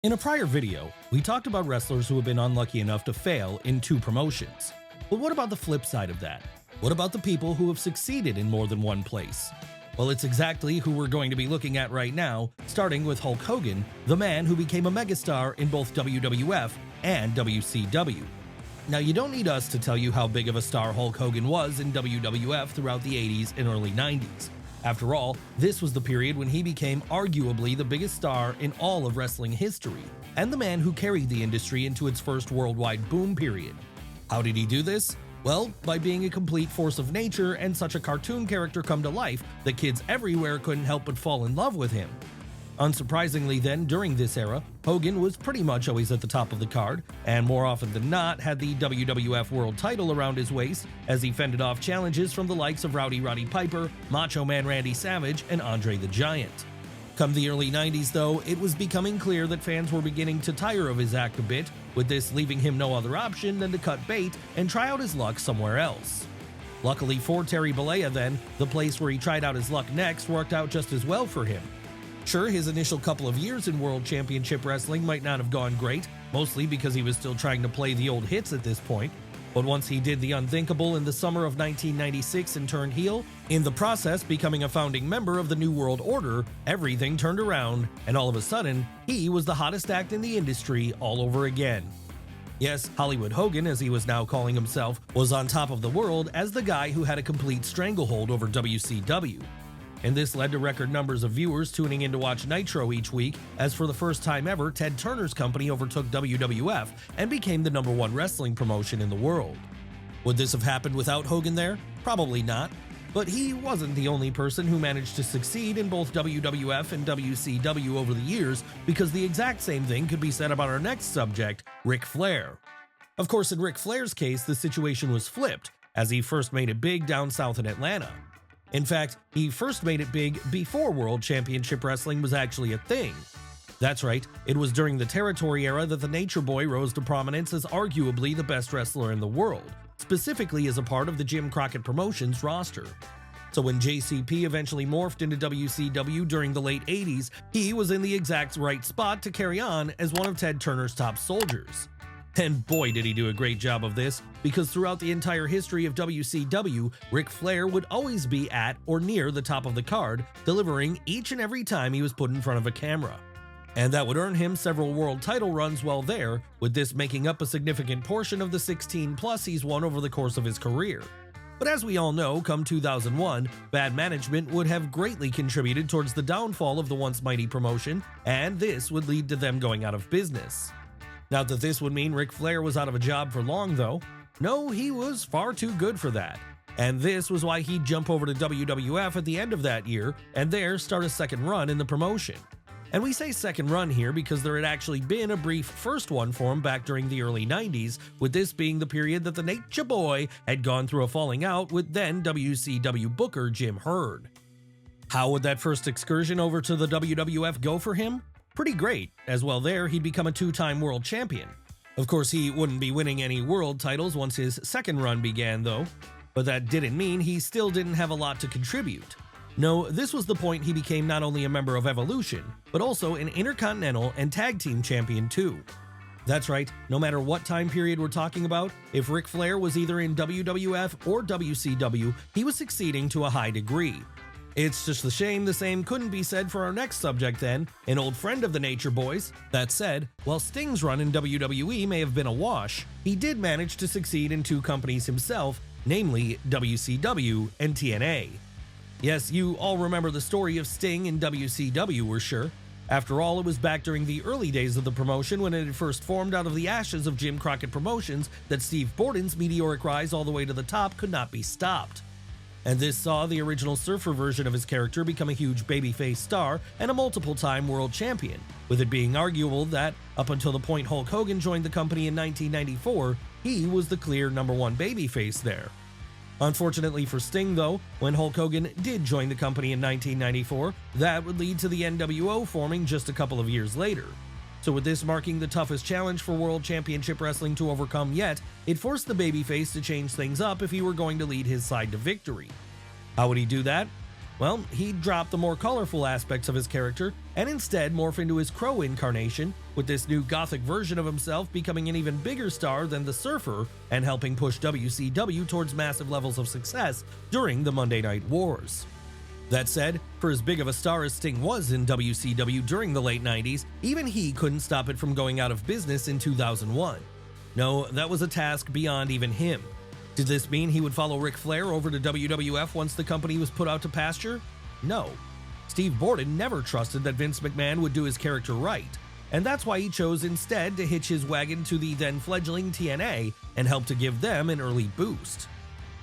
In a prior video, we talked about wrestlers who have been unlucky enough to fail in two promotions. But what about the flip side of that? What about the people who have succeeded in more than one place? Well, it's exactly who we're going to be looking at right now, starting with Hulk Hogan, the man who became a megastar in both WWF and WCW. Now, you don't need us to tell you how big of a star Hulk Hogan was in WWF throughout the 80s and early 90s. After all, this was the period when he became arguably the biggest star in all of wrestling history, and the man who carried the industry into its first worldwide boom period. How did he do this? Well, by being a complete force of nature and such a cartoon character come to life that kids everywhere couldn't help but fall in love with him. Unsurprisingly then, during this era, Hogan was pretty much always at the top of the card, and more often than not had the WWF World title around his waist as he fended off challenges from the likes of Rowdy Roddy Piper, Macho Man Randy Savage, and Andre the Giant. Come the early 90s though, it was becoming clear that fans were beginning to tire of his act a bit, with this leaving him no other option than to cut bait and try out his luck somewhere else. Luckily for Terry Bollea then, the place where he tried out his luck next worked out just as well for him. Sure, his initial couple of years in World Championship Wrestling might not have gone great, mostly because he was still trying to play the old hits at this point, but once he did the unthinkable in the summer of 1996 and turned heel, in the process becoming a founding member of the New World Order, everything turned around, and all of a sudden, he was the hottest act in the industry all over again. Yes, Hollywood Hogan, as he was now calling himself, was on top of the world as the guy who had a complete stranglehold over WCW. And this led to record numbers of viewers tuning in to watch Nitro each week, as for the first time ever, Ted Turner's company overtook WWF and became the #1 wrestling promotion in the world. Would this have happened without Hogan there? Probably not. But he wasn't the only person who managed to succeed in both WWF and WCW over the years, because the exact same thing could be said about our next subject, Ric Flair. Of course, in Ric Flair's case, the situation was flipped, as he first made it big down south in Atlanta. In fact, he first made it big before World Championship Wrestling was actually a thing. That's right, it was during the Territory era that the Nature Boy rose to prominence as arguably the best wrestler in the world, specifically as a part of the Jim Crockett Promotions roster. So when JCP eventually morphed into WCW during the late 80s, he was in the exact right spot to carry on as one of Ted Turner's top soldiers. And boy did he do a great job of this, because throughout the entire history of WCW, Ric Flair would always be at or near the top of the card, delivering each and every time he was put in front of a camera. And that would earn him several world title runs while there, with this making up a significant portion of the 16+ he's won over the course of his career. But as we all know, come 2001, bad management would have greatly contributed towards the downfall of the once mighty promotion, and this would lead to them going out of business. Not that this would mean Ric Flair was out of a job for long though. No, he was far too good for that. And this was why he'd jump over to WWF at the end of that year and there start a second run in the promotion. And we say second run here because there had actually been a brief first one for him back during the early 90s, with this being the period that the Nature Boy had gone through a falling out with then WCW booker Jim Herd. How would that first excursion over to the WWF go for him? Pretty great, as well there he'd become a two-time world champion. Of course, he wouldn't be winning any world titles once his second run began though, but that didn't mean he still didn't have a lot to contribute. No, this was the point he became not only a member of Evolution, but also an Intercontinental and Tag Team Champion too. That's right, no matter what time period we're talking about, if Ric Flair was either in WWF or WCW, he was succeeding to a high degree. It's just a shame the same couldn't be said for our next subject then, an old friend of the Nature Boys. That said, while Sting's run in WWE may have been a wash, he did manage to succeed in two companies himself, namely WCW and TNA. Yes, you all remember the story of Sting in WCW, we're sure. After all, it was back during the early days of the promotion when it had first formed out of the ashes of Jim Crockett Promotions that Steve Borden's meteoric rise all the way to the top could not be stopped. And this saw the original Surfer version of his character become a huge babyface star and a multiple-time world champion, with it being arguable that, up until the point Hulk Hogan joined the company in 1994, he was the clear #1 babyface there. Unfortunately for Sting though, when Hulk Hogan did join the company in 1994, that would lead to the NWO forming just a couple of years later. So with this marking the toughest challenge for World Championship Wrestling to overcome yet, it forced the babyface to change things up if he were going to lead his side to victory. How would he do that? Well, he'd drop the more colorful aspects of his character and instead morph into his Crow incarnation, with this new gothic version of himself becoming an even bigger star than the Surfer and helping push WCW towards massive levels of success during the Monday Night Wars. That said, for as big of a star as Sting was in WCW during the late 90s, even he couldn't stop it from going out of business in 2001. No, that was a task beyond even him. Did this mean he would follow Ric Flair over to WWF once the company was put out to pasture? No. Steve Borden never trusted that Vince McMahon would do his character right, and that's why he chose instead to hitch his wagon to the then fledgling TNA and help to give them an early boost.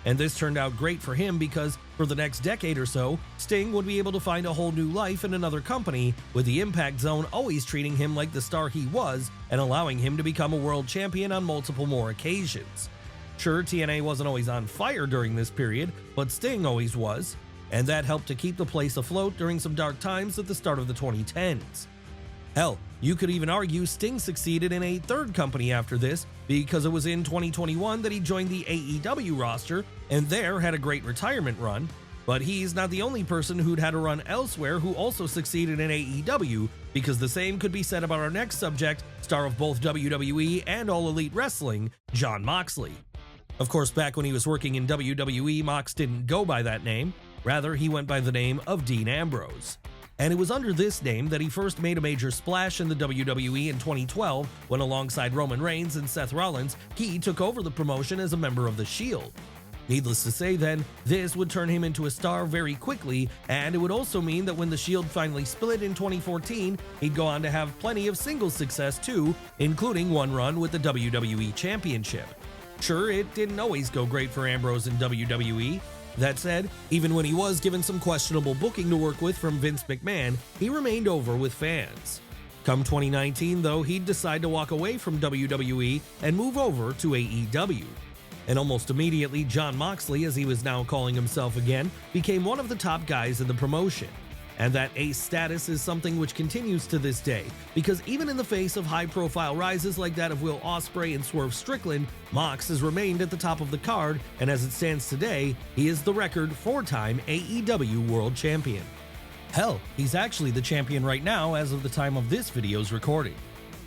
And this turned out great for him because for the next decade or so, Sting would be able to find a whole new life in another company, with the Impact Zone always treating him like the star he was and allowing him to become a world champion on multiple more occasions. Sure, TNA wasn't always on fire during this period, but Sting always was, and that helped to keep the place afloat during some dark times at the start of the 2010s. Hell, you could even argue Sting succeeded in a third company after this, because it was in 2021 that he joined the AEW roster and there had a great retirement run. But he's not the only person who'd had a run elsewhere who also succeeded in AEW, because the same could be said about our next subject, star of both WWE and All Elite Wrestling, Jon Moxley. Of course, back when he was working in WWE, Mox didn't go by that name. Rather, he went by the name of Dean Ambrose. And it was under this name that he first made a major splash in the WWE in 2012, when alongside Roman Reigns and Seth Rollins, he took over the promotion as a member of The Shield. Needless to say then, this would turn him into a star very quickly, and it would also mean that when The Shield finally split in 2014, he'd go on to have plenty of singles success too, including one run with the WWE Championship. Sure, it didn't always go great for Ambrose in WWE. That said, even when he was given some questionable booking to work with from Vince McMahon, he remained over with fans. Come 2019 though, he'd decide to walk away from WWE and move over to AEW. And almost immediately, Jon Moxley, as he was now calling himself again, became one of the top guys in the promotion. And that ace status is something which continues to this day, because even in the face of high-profile rises like that of Will Ospreay and Swerve Strickland, Mox has remained at the top of the card, and as it stands today, he is the record 4-time AEW World Champion. Hell, he's actually the champion right now as of the time of this video's recording.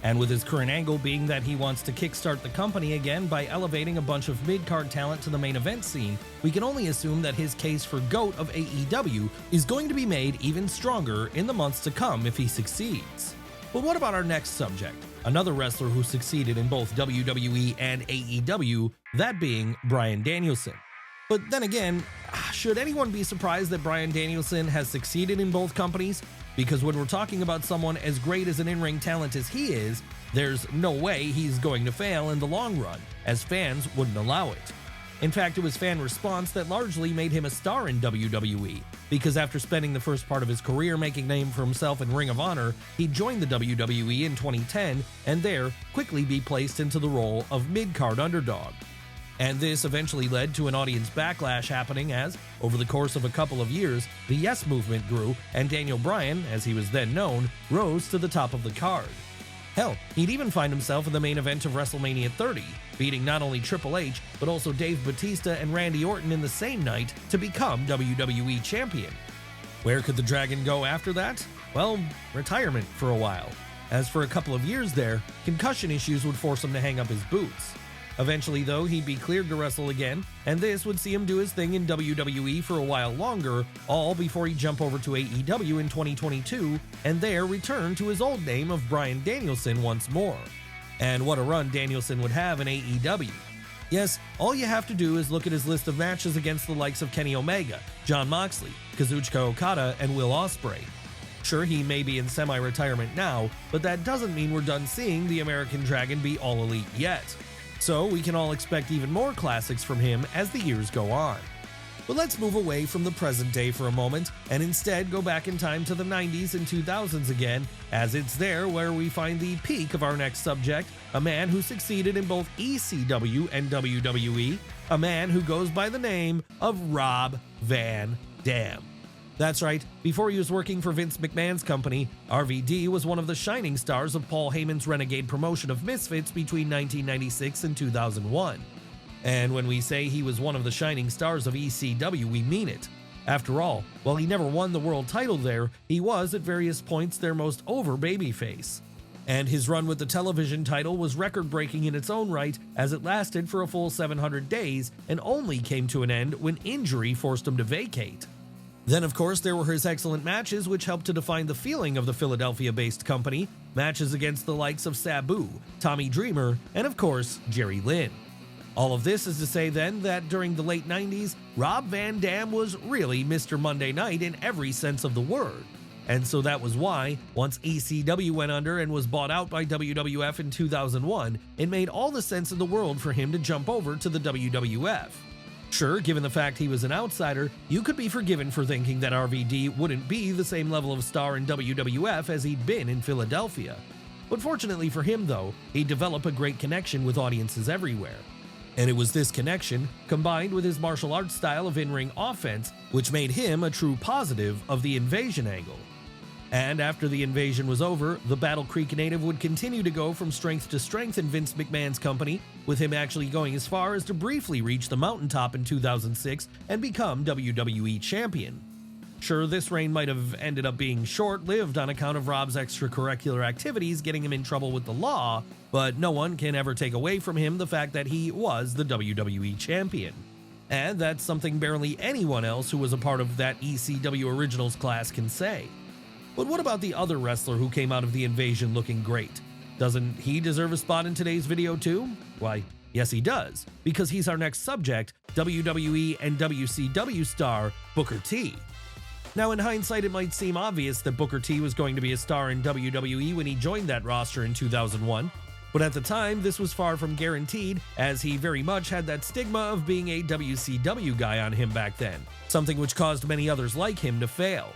And with his current angle being that he wants to kickstart the company again by elevating a bunch of mid-card talent to the main event scene, we can only assume that his case for GOAT of AEW is going to be made even stronger in the months to come if he succeeds. But what about our next subject? Another wrestler who succeeded in both WWE and AEW, that being Bryan Danielson. But then again, should anyone be surprised that Bryan Danielson has succeeded in both companies? Because when we're talking about someone as great as an in-ring talent as he is, there's no way he's going to fail in the long run, as fans wouldn't allow it. In fact, it was fan response that largely made him a star in WWE, because after spending the first part of his career making a name for himself in Ring of Honor, he joined the WWE in 2010 and there quickly be placed into the role of mid-card underdog. And this eventually led to an audience backlash happening as, over the course of a couple of years, the Yes Movement grew and Daniel Bryan, as he was then known, rose to the top of the card. Hell, he'd even find himself in the main event of WrestleMania 30, beating not only Triple H, but also Dave Bautista and Randy Orton in the same night to become WWE Champion. Where could the Dragon go after that? Well, retirement for a while. As for a couple of years there, concussion issues would force him to hang up his boots. Eventually, though, he'd be cleared to wrestle again, and this would see him do his thing in WWE for a while longer, all before he'd jump over to AEW in 2022, and there return to his old name of Bryan Danielson once more. And what a run Danielson would have in AEW. Yes, all you have to do is look at his list of matches against the likes of Kenny Omega, Jon Moxley, Kazuchika Okada, and Will Ospreay. Sure, he may be in semi-retirement now, but that doesn't mean we're done seeing the American Dragon be all elite yet. So we can all expect even more classics from him as the years go on. But let's move away from the present day for a moment and instead go back in time to the 90s and 2000s again, as it's there where we find the peak of our next subject, a man who succeeded in both ECW and WWE, a man who goes by the name of Rob Van Dam. That's right, before he was working for Vince McMahon's company, RVD was one of the shining stars of Paul Heyman's renegade promotion of Misfits between 1996 and 2001. And when we say he was one of the shining stars of ECW, we mean it. After all, while he never won the world title there, he was at various points their most over babyface. And his run with the television title was record-breaking in its own right, as it lasted for a full 700 days and only came to an end when injury forced him to vacate. Then, of course, there were his excellent matches, which helped to define the feeling of the Philadelphia-based company, matches against the likes of Sabu, Tommy Dreamer, and of course, Jerry Lynn. All of this is to say then that during the late 90s, Rob Van Dam was really Mr. Monday Night in every sense of the word. And so that was why, once ECW went under and was bought out by WWF in 2001, it made all the sense in the world for him to jump over to the WWF. Sure, given the fact he was an outsider, you could be forgiven for thinking that RVD wouldn't be the same level of star in WWF as he'd been in Philadelphia. But fortunately for him though, he'd develop a great connection with audiences everywhere. And it was this connection, combined with his martial arts style of in-ring offense, which made him a true positive of the Invasion angle. And after the Invasion was over, the Battle Creek native would continue to go from strength to strength in Vince McMahon's company, with him actually going as far as to briefly reach the mountaintop in 2006 and become WWE Champion. Sure, this reign might have ended up being short-lived on account of Rob's extracurricular activities getting him in trouble with the law, but no one can ever take away from him the fact that he was the WWE Champion. And that's something barely anyone else who was a part of that ECW Originals class can say. But what about the other wrestler who came out of the Invasion looking great? Doesn't he deserve a spot in today's video too? Why, yes he does, because he's our next subject, WWE and WCW star Booker T. Now in hindsight it might seem obvious that Booker T was going to be a star in WWE when he joined that roster in 2001, but at the time this was far from guaranteed, as he very much had that stigma of being a WCW guy on him back then, something which caused many others like him to fail.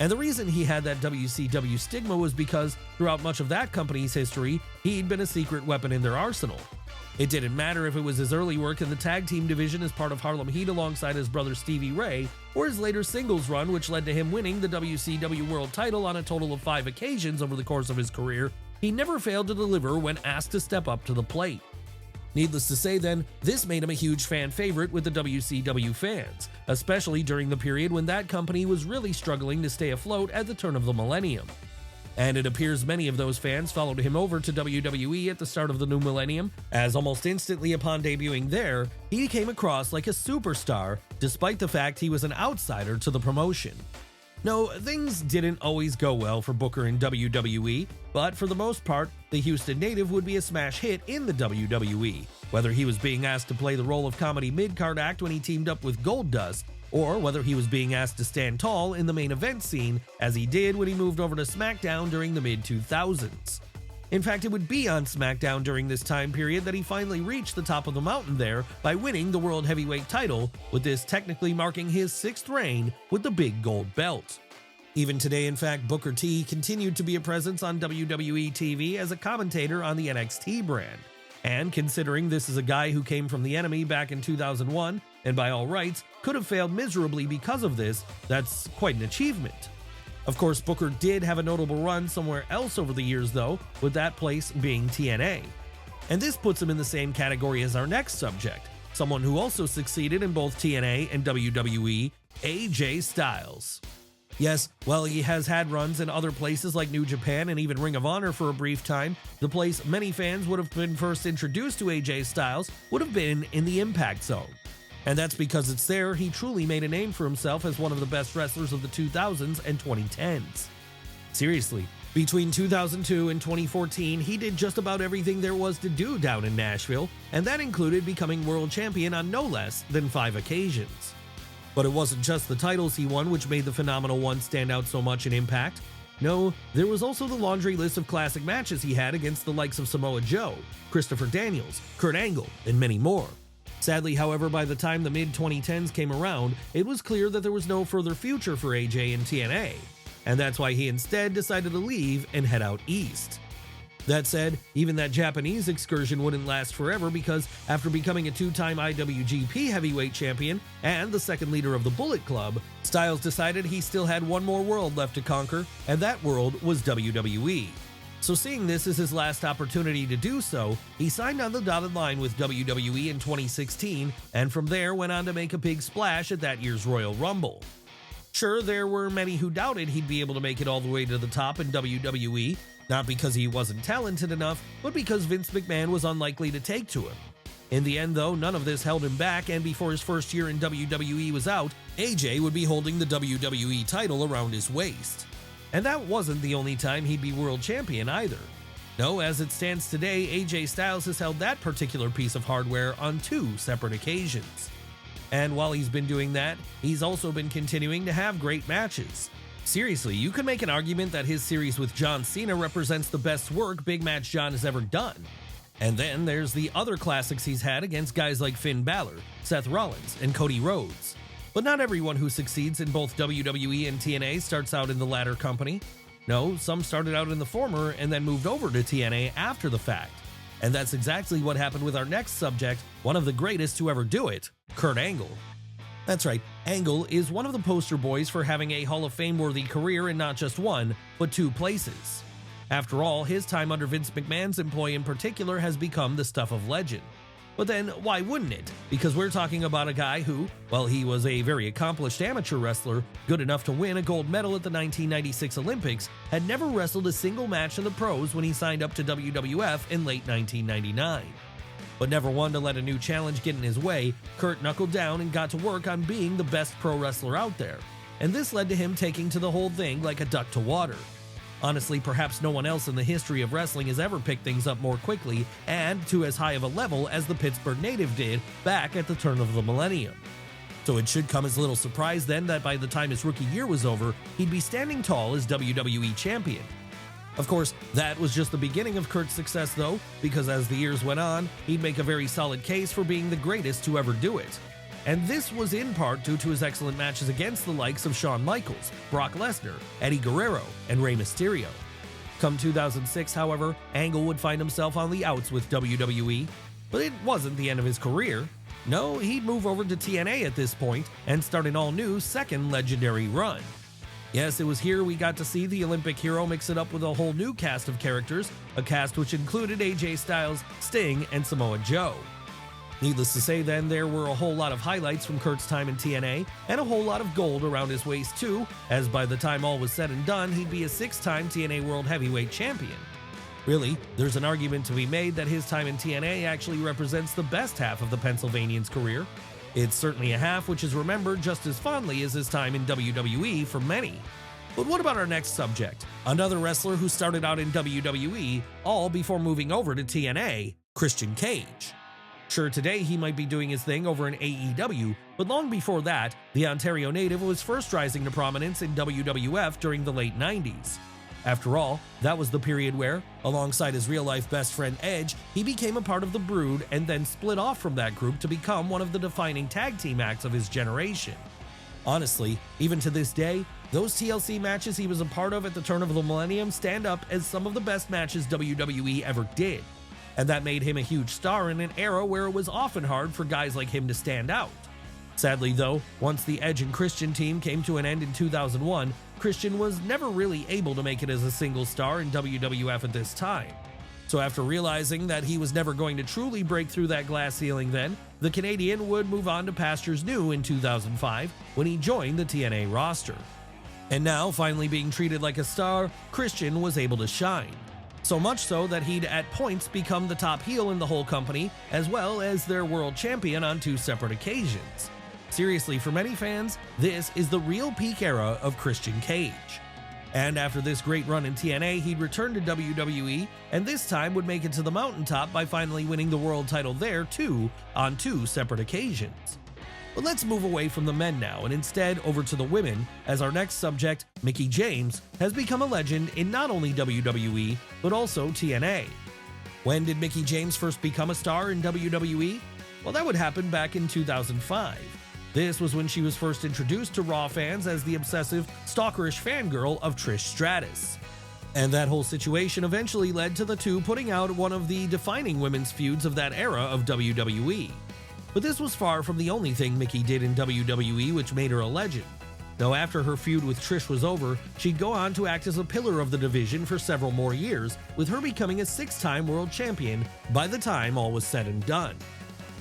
And the reason he had that WCW stigma was because, throughout much of that company's history, he'd been a secret weapon in their arsenal. It didn't matter if it was his early work in the tag team division as part of Harlem Heat alongside his brother Stevie Ray, or his later singles run which led to him winning the WCW World title on a total of 5 occasions over the course of his career, he never failed to deliver when asked to step up to the plate. Needless to say then, this made him a huge fan favorite with the WCW fans, especially during the period when that company was really struggling to stay afloat at the turn of the millennium. And it appears many of those fans followed him over to WWE at the start of the new millennium, as almost instantly upon debuting there, he came across like a superstar, despite the fact he was an outsider to the promotion. No, things didn't always go well for Booker in WWE, but for the most part, the Houston native would be a smash hit in the WWE, whether he was being asked to play the role of comedy mid-card act when he teamed up with Goldust, or whether he was being asked to stand tall in the main event scene, as he did when he moved over to SmackDown during the mid-2000s. In fact, it would be on SmackDown during this time period that he finally reached the top of the mountain there by winning the World Heavyweight title, with this technically marking his 6th reign with the big gold belt. Even today, in fact, Booker T continued to be a presence on WWE TV as a commentator on the NXT brand. And considering this is a guy who came from the enemy back in 2001, and by all rights, could have failed miserably because of this, that's quite an achievement. Of course, Booker did have a notable run somewhere else over the years though, with that place being TNA. And this puts him in the same category as our next subject, someone who also succeeded in both TNA and WWE, AJ Styles. Yes, while he has had runs in other places like New Japan and even Ring of Honor for a brief time, the place many fans would have been first introduced to AJ Styles would have been in the Impact Zone. And that's because it's there he truly made a name for himself as one of the best wrestlers of the 2000s and 2010s. Seriously, between 2002 and 2014, he did just about everything there was to do down in Nashville, and that included becoming world champion on no less than 5 occasions. But it wasn't just the titles he won which made the Phenomenal One stand out so much in Impact. No, there was also the laundry list of classic matches he had against the likes of Samoa Joe, Christopher Daniels, Kurt Angle, and many more. Sadly, however, by the time the mid-2010s came around, it was clear that there was no further future for AJ in TNA, and that's why he instead decided to leave and head out east. That said, even that Japanese excursion wouldn't last forever because after becoming a 2-time IWGP Heavyweight Champion and the second leader of the Bullet Club, Styles decided he still had one more world left to conquer, and that world was WWE. So seeing this as his last opportunity to do so, he signed on the dotted line with WWE in 2016, and from there went on to make a big splash at that year's Royal Rumble. Sure, there were many who doubted he'd be able to make it all the way to the top in WWE, not because he wasn't talented enough, but because Vince McMahon was unlikely to take to him. In the end, though, none of this held him back, and before his first year in WWE was out, AJ would be holding the WWE title around his waist. And that wasn't the only time he'd be world champion either. No, as it stands today, AJ Styles has held that particular piece of hardware on 2 separate occasions. And while he's been doing that, he's also been continuing to have great matches. Seriously, you could make an argument that his series with John Cena represents the best work Big Match John has ever done. And then there's the other classics he's had against guys like Finn Balor, Seth Rollins, and Cody Rhodes. But not everyone who succeeds in both WWE and TNA starts out in the latter company. No, some started out in the former and then moved over to TNA after the fact. And that's exactly what happened with our next subject, one of the greatest to ever do it, Kurt Angle. That's right, Angle is one of the poster boys for having a Hall of Fame-worthy career in not just one, but 2 places. After all, his time under Vince McMahon's employ in particular has become the stuff of legend. But then, why wouldn't it? Because we're talking about a guy who, while he was a very accomplished amateur wrestler, good enough to win a gold medal at the 1996 Olympics, had never wrestled a single match in the pros when he signed up to WWF in late 1999. But never one to let a new challenge get in his way, Kurt knuckled down and got to work on being the best pro wrestler out there. And this led to him taking to the whole thing like a duck to water. Honestly, perhaps no one else in the history of wrestling has ever picked things up more quickly and to as high of a level as the Pittsburgh native did back at the turn of the millennium. So it should come as little surprise then that by the time his rookie year was over, he'd be standing tall as WWE champion. Of course, that was just the beginning of Kurt's success though, because as the years went on, he'd make a very solid case for being the greatest to ever do it. And this was in part due to his excellent matches against the likes of Shawn Michaels, Brock Lesnar, Eddie Guerrero, and Rey Mysterio. Come 2006, however, Angle would find himself on the outs with WWE, but it wasn't the end of his career. No, he'd move over to TNA at this point and start an all-new second legendary run. Yes, it was here we got to see the Olympic hero mix it up with a whole new cast of characters, a cast which included AJ Styles, Sting, and Samoa Joe. Needless to say then, there were a whole lot of highlights from Kurt's time in TNA, and a whole lot of gold around his waist too, as by the time all was said and done, he'd be a 6-time TNA World Heavyweight Champion. Really, there's an argument to be made that his time in TNA actually represents the best half of the Pennsylvanian's career. It's certainly a half which is remembered just as fondly as his time in WWE for many. But what about our next subject? Another wrestler who started out in WWE, all before moving over to TNA, Christian Cage. Sure, today he might be doing his thing over in AEW, but long before that, the Ontario native was first rising to prominence in WWF during the late 90s. After all, that was the period where, alongside his real-life best friend Edge, he became a part of the Brood and then split off from that group to become one of the defining tag team acts of his generation. Honestly, even to this day, those TLC matches he was a part of at the turn of the millennium stand up as some of the best matches WWE ever did. And that made him a huge star in an era where it was often hard for guys like him to stand out. Sadly though, once the Edge and Christian team came to an end in 2001, Christian was never really able to make it as a single star in WWF at this time. So after realizing that he was never going to truly break through that glass ceiling then, the Canadian would move on to pastures new in 2005 when he joined the TNA roster. And now, finally being treated like a star, Christian was able to shine. So much so that he'd at points become the top heel in the whole company, as well as their world champion on 2 separate occasions. Seriously, for many fans, this is the real peak era of Christian Cage. And after this great run in TNA, he'd return to WWE, and this time would make it to the mountaintop by finally winning the world title there too, on 2 separate occasions. But let's move away from the men now and instead over to the women, as our next subject, Mickie James, has become a legend in not only WWE, but also TNA. When did Mickie James first become a star in WWE? Well, that would happen back in 2005. This was when she was first introduced to Raw fans as the obsessive, stalkerish fangirl of Trish Stratus. And that whole situation eventually led to the two putting out one of the defining women's feuds of that era of WWE. But this was far from the only thing Mickie did in WWE which made her a legend. Though after her feud with Trish was over, she'd go on to act as a pillar of the division for several more years, with her becoming a 6-time world champion by the time all was said and done.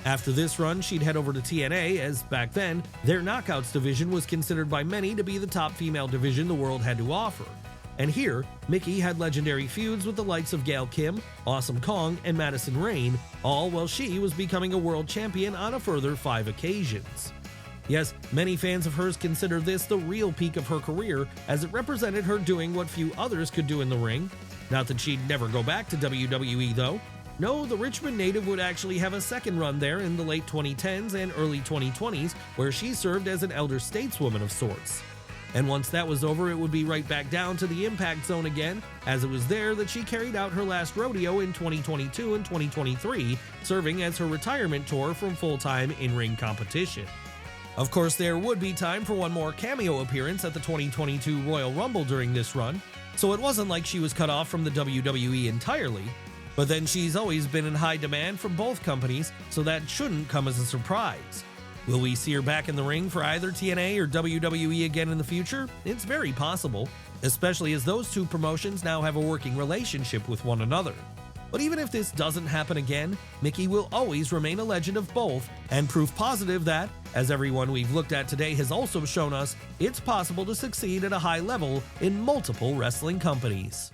After this run, she'd head over to TNA, as back then, their Knockouts division was considered by many to be the top female division the world had to offer. And here, Mickie had legendary feuds with the likes of Gail Kim, Awesome Kong, and Madison Rayne, all while she was becoming a world champion on a further 5 occasions. Yes, many fans of hers consider this the real peak of her career, as it represented her doing what few others could do in the ring. Not that she'd never go back to WWE though. No, the Richmond native would actually have a second run there in the late 2010s and early 2020s, where she served as an elder stateswoman of sorts. And once that was over, it would be right back down to the Impact Zone again, as it was there that she carried out her last rodeo in 2022 and 2023, serving as her retirement tour from full-time in-ring competition. Of course, there would be time for one more cameo appearance at the 2022 Royal Rumble during this run, so it wasn't like she was cut off from the WWE entirely. But then she's always been in high demand from both companies, so that shouldn't come as a surprise. Will we see her back in the ring for either TNA or WWE again in the future? It's very possible, especially as those two promotions now have a working relationship with one another. But even if this doesn't happen again, Mickie will always remain a legend of both, and proof positive that, as everyone we've looked at today has also shown us, it's possible to succeed at a high level in multiple wrestling companies.